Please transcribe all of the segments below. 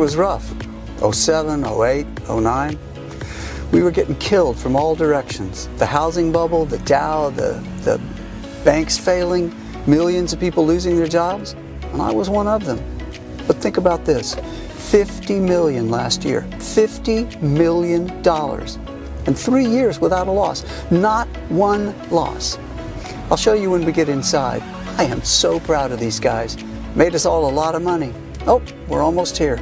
was rough. '07, '08, '09. We were getting killed from all directions. The housing bubble, the Dow, the banks failing, millions of people losing their jobs, and I was one of them. But think about this, $50 million last year, $50 million in 3 years without a loss, not one loss. I'll show you when we get inside. I am so proud of these guys. Made us all a lot of money. Oh, we're almost here.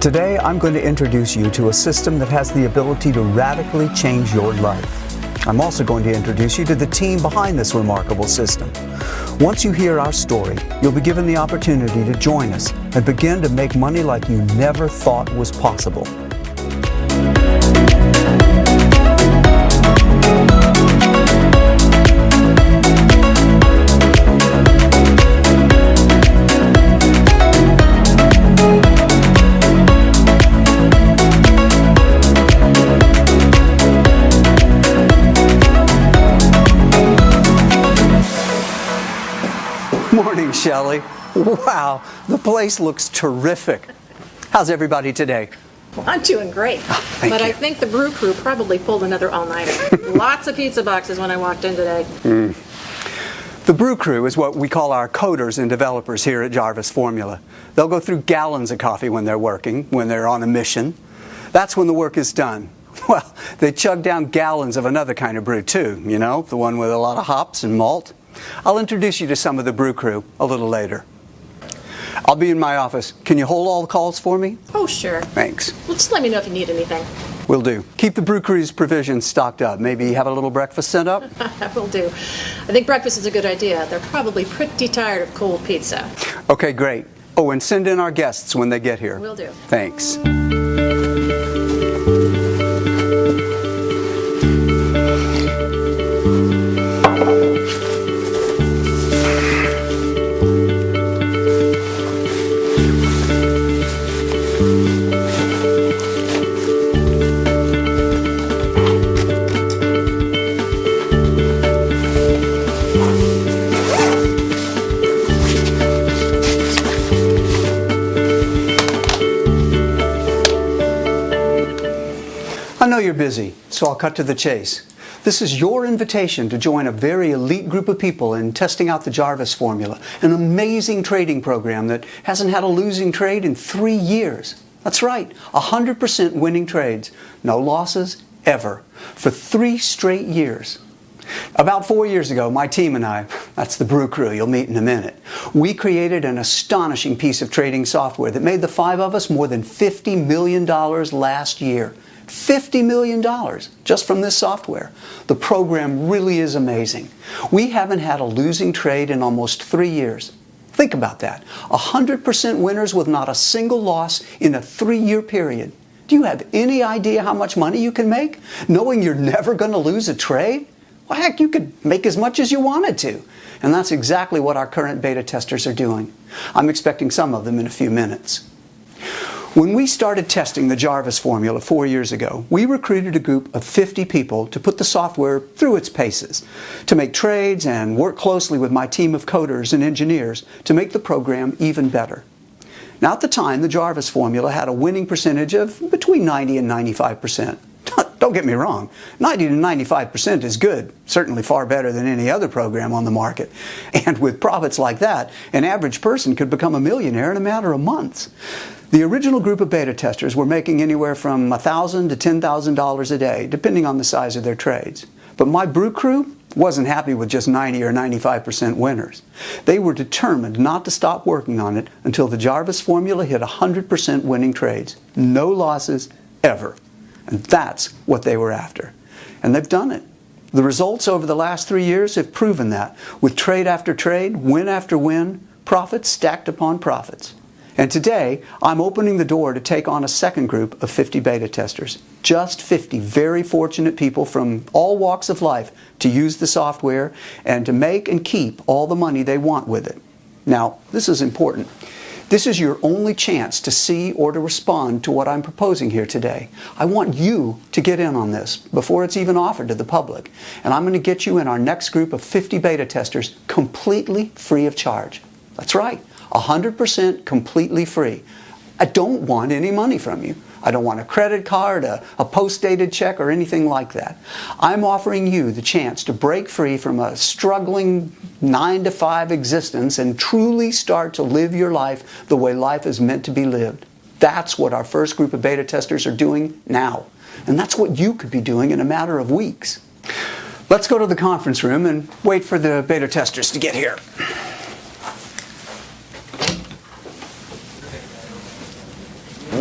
Today, I'm going to introduce you to a system that has the ability to radically change your life. I'm also going to introduce you to the team behind this remarkable system. Once you hear our story, you'll be given the opportunity to join us and begin to make money like you never thought was possible. Morning, Shelley. Wow, the place looks terrific. How's everybody today? Well, I'm doing great. Thank you. I think the brew crew probably pulled another all-nighter. Lots of pizza boxes when I walked in today. The brew crew is what we call our coders and developers here at Jarvis Formula. They'll go through gallons of coffee when they're working, when they're on a mission. That's when the work is done. Well, they chug down gallons of another kind of brew too, you know, the one with a lot of hops and malt. I'll introduce you to some of the brew crew a little later. I'll be in my office. Can you hold all the calls for me? Oh, sure. Thanks. Well, just let me know if you need anything. Will do. Keep the brew crew's provisions stocked up. Maybe have a little breakfast sent up? I will do. I think breakfast is a good idea. They're probably pretty tired of cold pizza. Okay, great. Oh, and send in our guests when they get here. Will do. Thanks. I know you're busy, so I'll cut to the chase. This is your invitation to join a very elite group of people in testing out the Jarvis Formula, an amazing trading program that hasn't had a losing trade in 3 years. That's right, 100% winning trades, no losses, ever, for 3 straight years. About 4 years ago, my team and I, that's the brew crew you'll meet in a minute, we created an astonishing piece of trading software that made the 5 of us more than $50 million last year. $50 million just from this software. The program really is amazing. We haven't had a losing trade in almost 3 years. Think about that. 100% winners with not a single loss in a 3-year period. Do you have any idea how much money you can make, knowing you're never going to lose a trade? Well, heck, you could make as much as you wanted to. And that's exactly what our current beta testers are doing. I'm expecting some of them in a few minutes. When we started testing the Jarvis Formula 4 years ago, we recruited a group of 50 people to put the software through its paces, to make trades and work closely with my team of coders and engineers to make the program even better. Now, at the time, the Jarvis Formula had a winning percentage of between 90 and 95%. Don't get me wrong, 90 to 95% is good, certainly far better than any other program on the market. And with profits like that, an average person could become a millionaire in a matter of months. The original group of beta testers were making anywhere from $1,000 to $10,000 a day, depending on the size of their trades. But my brew crew wasn't happy with just 90 or 95% winners. They were determined not to stop working on it until the Jarvis Formula hit 100% winning trades. No losses, ever. And that's what they were after. And they've done it. The results over the last 3 years have proven that, with trade after trade, win after win, profits stacked upon profits. And today, I'm opening the door to take on a second group of 50 beta testers. Just 50 very fortunate people from all walks of life to use the software and to make and keep all the money they want with it. Now, this is important. This is your only chance to see or to respond to what I'm proposing here today. I want you to get in on this before it's even offered to the public. And I'm going to get you in our next group of 50 beta testers completely free of charge. That's right, 100% completely free. I don't want any money from you. I don't want a credit card, a post-dated check, or anything like that. I'm offering you the chance to break free from a struggling 9-to-5 existence and truly start to live your life the way life is meant to be lived. That's what our first group of beta testers are doing now. And that's what you could be doing in a matter of weeks. Let's go to the conference room and wait for the beta testers to get here.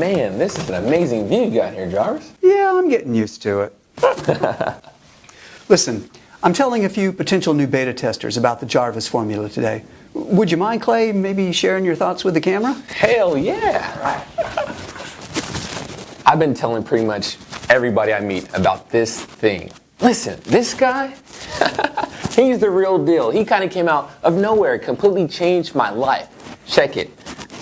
Man, this is an amazing view you got here, Jarvis. Yeah, I'm getting used to it. Listen, I'm telling a few potential new beta testers about the Jarvis formula today. Would you mind, Clay, maybe sharing your thoughts with the camera? Hell yeah! I've been telling pretty much everybody I meet about this thing. Listen, this guy, he's the real deal. He kind of came out of nowhere, completely changed my life. Check it.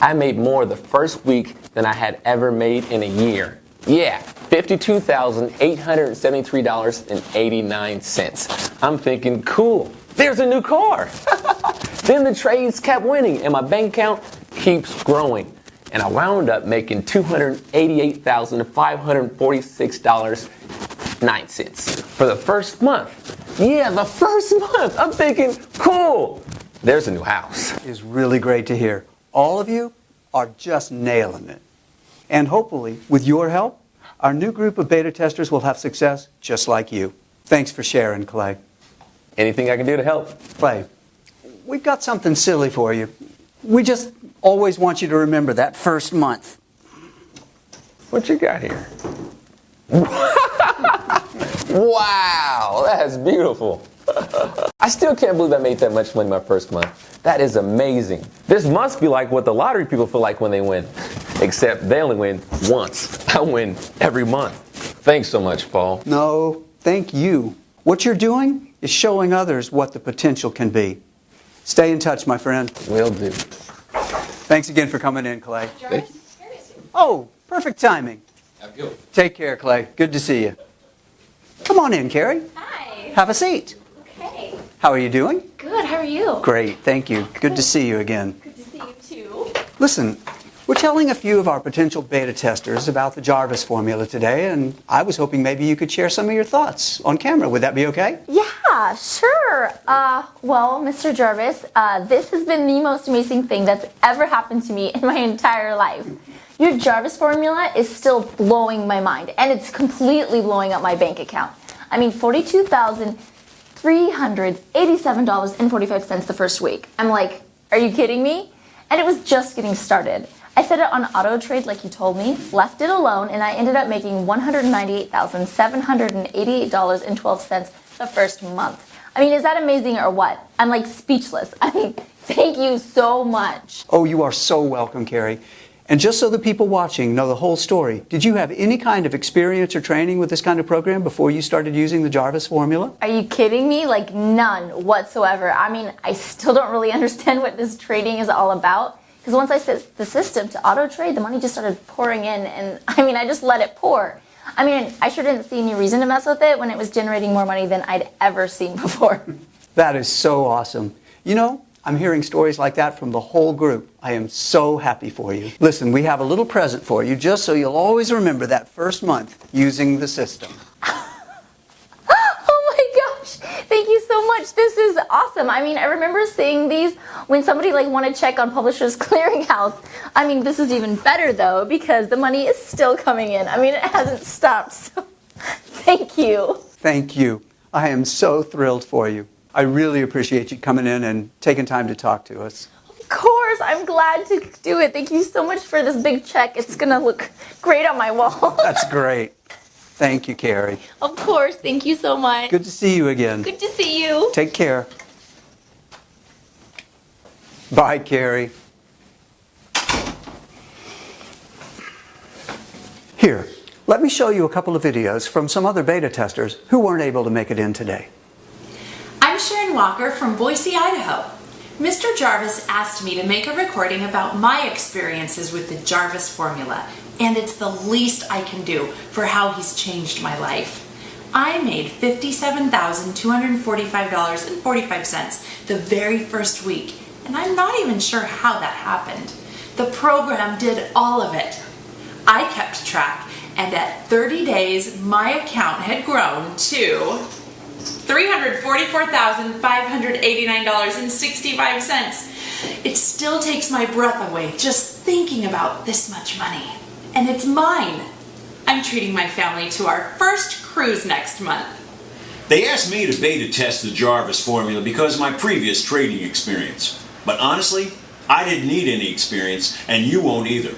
I made more the first week than I had ever made in a year. Yeah, $52,873.89. I'm thinking, cool, there's a new car. Then the trades kept winning and my bank account keeps growing. And I wound up making $288,546.09 for the first month. Yeah, the first month. I'm thinking, cool, there's a new house. It's really great to hear. All of you are just nailing it. And hopefully, with your help, our new group of beta testers will have success just like you. Thanks for sharing, Clay. Anything I can do to help? Clay, we've got something silly for you. We just always want you to remember that first month. What you got here? Wow, that's beautiful. I still can't believe I made that much money my first month. That is amazing. This must be like what the lottery people feel like when they win. Except they only win once. I win every month. Thanks so much, Paul. No, thank you. What you're doing is showing others what the potential can be. Stay in touch, my friend. Will do. Thanks again for coming in, Clay. Jarvis? Oh, perfect timing. Have a good one. Take care, Clay. Good to see you. Come on in, Carrie. Hi. Have a seat. Okay. How are you doing? Good. How are you? Great, thank you. Good to see you again. Good to see you too. Listen, we're telling a few of our potential beta testers about the Jarvis formula today, and I was hoping maybe you could share some of your thoughts on camera. Would that be okay? Yeah, sure. Well, Mr. Jarvis, this has been the most amazing thing that's ever happened to me in my entire life. Your Jarvis formula is still blowing my mind, and it's completely blowing up my bank account. I mean, $42,387.45 the first week. I'm like, are you kidding me? And it was just getting started. I set it on auto trade like you told me, left it alone, and I ended up making $198,788.12 the first month. I mean, is that amazing or what? I'm like speechless. I mean, thank you so much. Oh, you are so welcome, Carrie. And just so the people watching know the whole story, did you have any kind of experience or training with this kind of program before you started using the Jarvis formula? Are you kidding me? Like none whatsoever. I mean, I still don't really understand what this trading is all about. Because once I set the system to auto trade, the money just started pouring in, and I mean, I just let it pour. I mean, I sure didn't see any reason to mess with it when it was generating more money than I'd ever seen before. That is so awesome. You know, I'm hearing stories like that from the whole group. I am so happy for you. Listen, we have a little present for you just so you'll always remember that first month using the system. Oh my gosh, thank you so much. This is awesome. I mean, I remember seeing these when somebody like wanted to check on Publishers Clearinghouse. I mean, this is even better though because the money is still coming in. I mean, it hasn't stopped. So thank you. Thank you. I am so thrilled for you. I really appreciate you coming in and taking time to talk to us. Of course, I'm glad to do it. Thank you so much for this big check. It's gonna look great on my wall. That's great. Thank you, Carrie. Of course, thank you so much. Good to see you again. Good to see you. Take care. Bye, Carrie. Here, let me show you a couple of videos from some other beta testers who weren't able to make it in today. I'm Sharon Walker from Boise, Idaho. Mr. Jarvis asked me to make a recording about my experiences with the Jarvis formula, and it's the least I can do for how he's changed my life. I made $57,245.45 the very first week, and I'm not even sure how that happened. The program did all of it. I kept track, and at 30 days, my account had grown to $344,589.65. It still takes my breath away just thinking about this much money. And it's mine. I'm treating my family to our first cruise next month. They asked me to beta test the Jarvis formula because of my previous trading experience. But honestly, I didn't need any experience, and you won't either.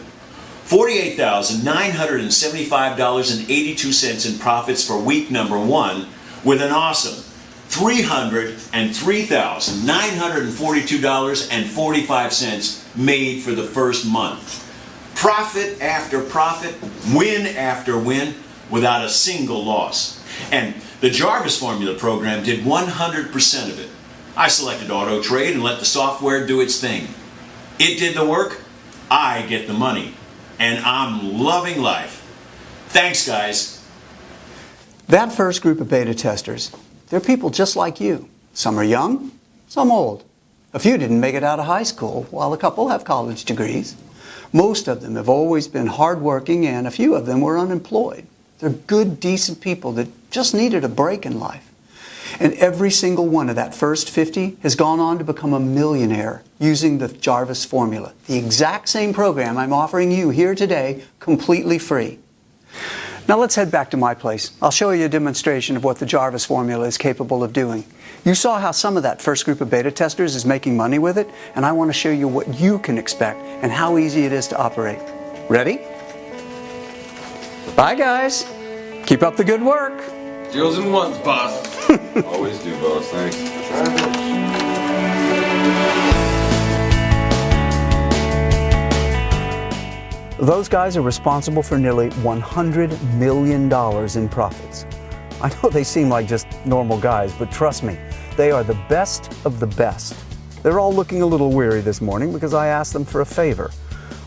$48,975.82 in profits for week number 1, with an awesome $303,942.45 made for the first month. Profit after profit, win after win, without a single loss. And the Jarvis Formula program did 100% of it. I selected auto trade and let the software do its thing. It did the work, I get the money, and I'm loving life. Thanks, guys. That first group of beta testers, they're people just like you. Some are young, some old. A few didn't make it out of high school, while a couple have college degrees. Most of them have always been hardworking, and a few of them were unemployed. They're good, decent people that just needed a break in life. And every single one of that first 50 has gone on to become a millionaire using the Jarvis formula, the exact same program I'm offering you here today, completely free. Now let's head back to my place. I'll show you a demonstration of what the Jarvis formula is capable of doing. You saw how some of that first group of beta testers is making money with it, and I want to show you what you can expect and how easy it is to operate. Ready? Bye, guys. Keep up the good work. Deals in ones, boss. Always do, boss. Thanks. Those guys are responsible for nearly $100 million in profits. I know they seem like just normal guys, but trust me, they are the best of the best. They're all looking a little weary this morning because I asked them for a favor.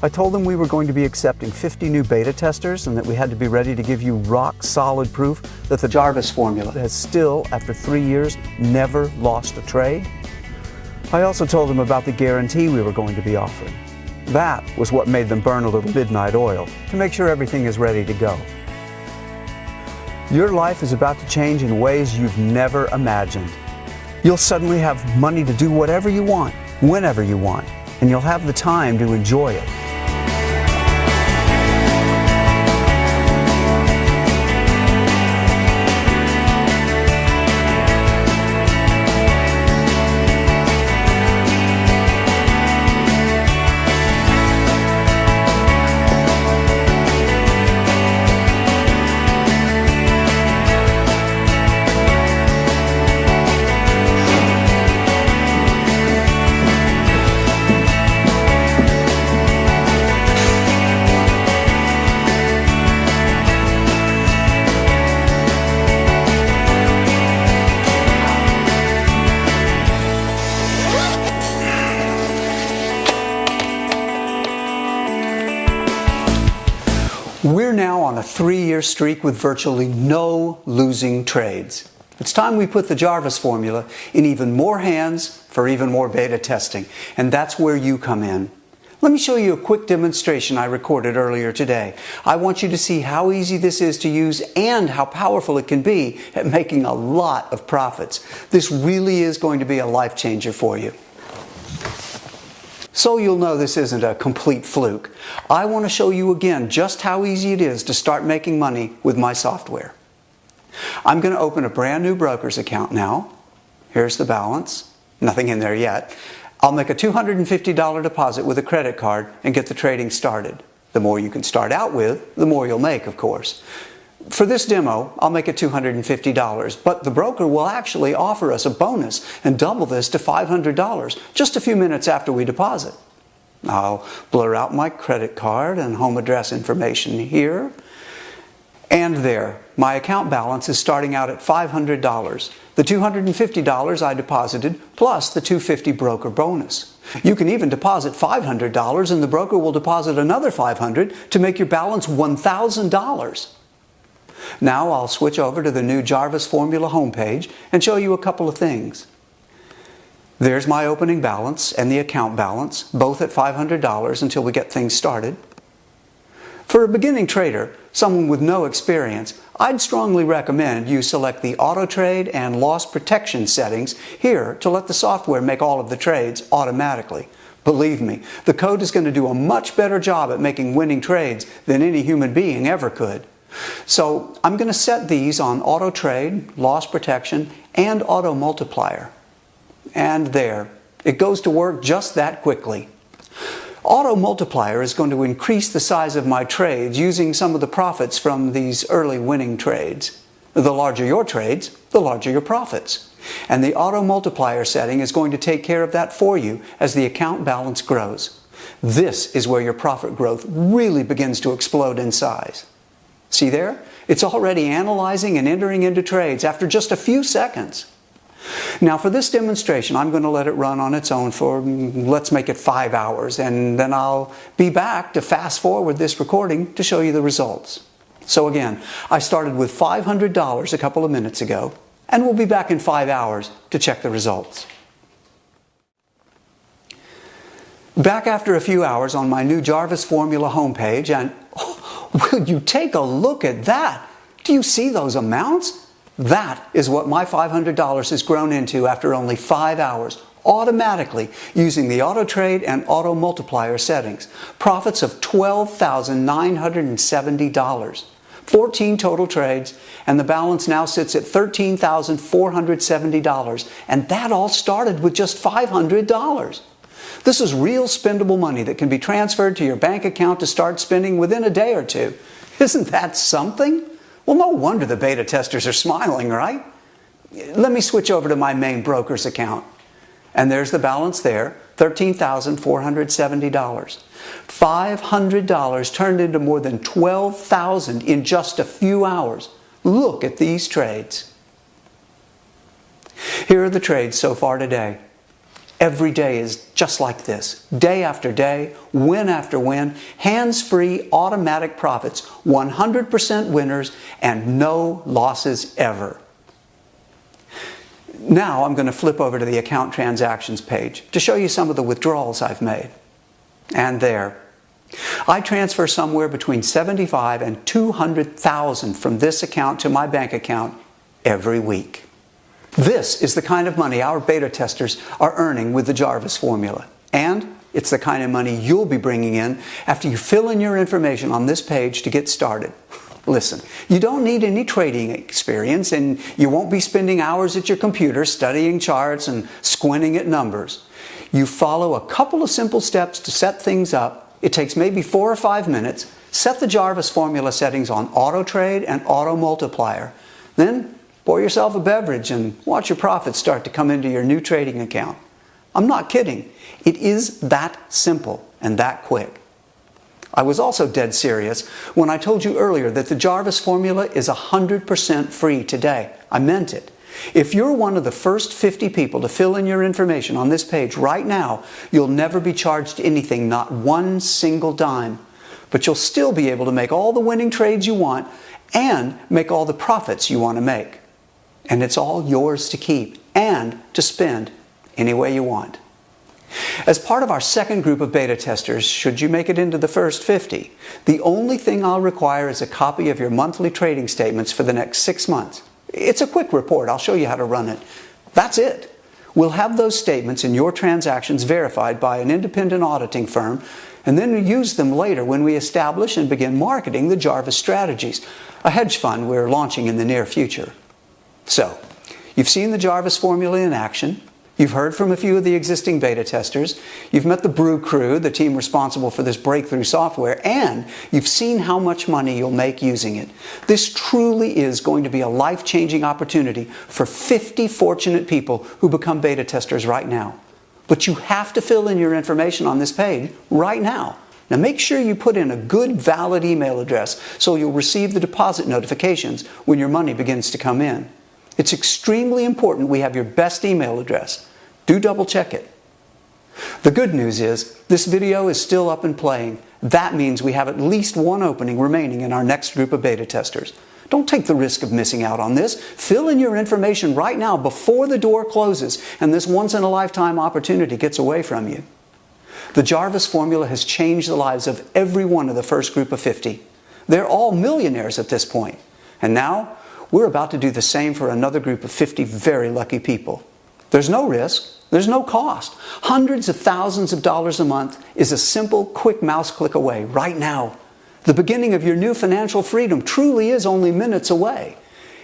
I told them we were going to be accepting 50 new beta testers and that we had to be ready to give you rock-solid proof that the Jarvis formula has still, after 3 years, never lost a trade. I also told them about the guarantee we were going to be offering. That was what made them burn a little midnight oil to make sure everything is ready to go. Your life is about to change in ways you've never imagined. You'll suddenly have money to do whatever you want, whenever you want, and you'll have the time to enjoy it. We're now on a 3-year streak with virtually no losing trades. It's time we put the Jarvis formula in even more hands for even more beta testing, and that's where you come in. Let me show you a quick demonstration I recorded earlier today. I want you to see how easy this is to use and how powerful it can be at making a lot of profits. This really is going to be a life changer for you. So you'll know this isn't a complete fluke. I want to show you again just how easy it is to start making money with my software. I'm going to open a brand new broker's account now. Here's the balance. Nothing in there yet. I'll make a $250 deposit with a credit card and get the trading started. The more you can start out with, the more you'll make, of course. For this demo, I'll make it $250, but the broker will actually offer us a bonus and double this to $500 just a few minutes after we deposit. I'll blur out my credit card and home address information here. And there, my account balance is starting out at $500. The $250 I deposited plus the $250 broker bonus. You can even deposit $500 and the broker will deposit another $500 to make your balance $1,000. Now I'll switch over to the new Jarvis Formula homepage and show you a couple of things. There's my opening balance and the account balance, both at $500 until we get things started. For a beginning trader, someone with no experience, I'd strongly recommend you select the auto trade and loss protection settings here to let the software make all of the trades automatically. Believe me, the code is going to do a much better job at making winning trades than any human being ever could. So I'm going to set these on auto trade, loss protection, and auto multiplier. And there, it goes to work just that quickly. Auto multiplier is going to increase the size of my trades using some of the profits from these early winning trades. The larger your trades, the larger your profits. And the auto multiplier setting is going to take care of that for you as the account balance grows. This is where your profit growth really begins to explode in size. See there? It's already analyzing and entering into trades after just a few seconds. Now for this demonstration, I'm going to let it run on its own for, let's make it 5 hours, and then I'll be back to fast forward this recording to show you the results. So again, I started with $500 a couple of minutes ago, and we'll be back in 5 hours to check the results. Back after a few hours on my new Jarvis Formula homepage, and will you take a look at that? Do you see those amounts? That is what my $500 has grown into after only 5 hours, automatically using the auto trade and auto multiplier settings. Profits of $12,970. 14 total trades, and the balance now sits at $13,470. And that all started with just $500. This is real spendable money that can be transferred to your bank account to start spending within a day or two. Isn't that something? Well, no wonder the beta testers are smiling, right? Let me switch over to my main broker's account. And there's the balance there, $13,470. $500 turned into more than $12,000 in just a few hours. Look at these trades. Here are the trades so far today. Every day is just like this. Day after day, win after win, hands-free automatic profits, 100% winners, and no losses ever. Now I'm going to flip over to the account transactions page to show you some of the withdrawals I've made. And there. I transfer somewhere between $75,000 and $200,000 from this account to my bank account every week. This is the kind of money our beta testers are earning with the Jarvis formula. And it's the kind of money you'll be bringing in after you fill in your information on this page to get started. Listen, you don't need any trading experience, and you won't be spending hours at your computer studying charts and squinting at numbers. You follow a couple of simple steps to set things up. It takes maybe 4 or 5 minutes. Set the Jarvis formula settings on auto trade and auto multiplier. Then pour yourself a beverage and watch your profits start to come into your new trading account. I'm not kidding. It is that simple and that quick. I was also dead serious when I told you earlier that the Jarvis formula is 100% free today. I meant it. If you're one of the first 50 people to fill in your information on this page right now, you'll never be charged anything, not one single dime. But you'll still be able to make all the winning trades you want and make all the profits you want to make. And it's all yours to keep and to spend any way you want. As part of our second group of beta testers, should you make it into the first 50, the only thing I'll require is a copy of your monthly trading statements for the next 6 months. It's a quick report. I'll show you how to run it. That's it. We'll have those statements and your transactions verified by an independent auditing firm, and then use them later when we establish and begin marketing the Jarvis Strategies, a hedge fund we're launching in the near future. So, you've seen the Jarvis formula in action. You've heard from a few of the existing beta testers. You've met the Brew Crew, the team responsible for this breakthrough software, and you've seen how much money you'll make using it. This truly is going to be a life-changing opportunity for 50 fortunate people who become beta testers right now. But you have to fill in your information on this page right now. Now make sure you put in a good, valid email address so you'll receive the deposit notifications when your money begins to come in. It's extremely important we have your best email address. Do double check it. The good news is this video is still up and playing. That means we have at least one opening remaining in our next group of beta testers. Don't take the risk of missing out on this. Fill in your information right now before the door closes and this once-in-a-lifetime opportunity gets away from you. The Jarvis formula has changed the lives of every one of the first group of 50. They're all millionaires at this point. And now, we're about to do the same for another group of 50 very lucky people. There's no risk. There's no cost. Hundreds of thousands of dollars a month is a simple, quick mouse click away right now. The beginning of your new financial freedom truly is only minutes away.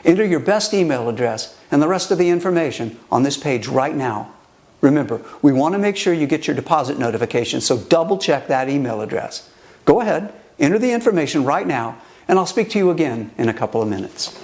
Enter your best email address and the rest of the information on this page right now. Remember, we want to make sure you get your deposit notification, so double check that email address. Go ahead, enter the information right now, and I'll speak to you again in a couple of minutes.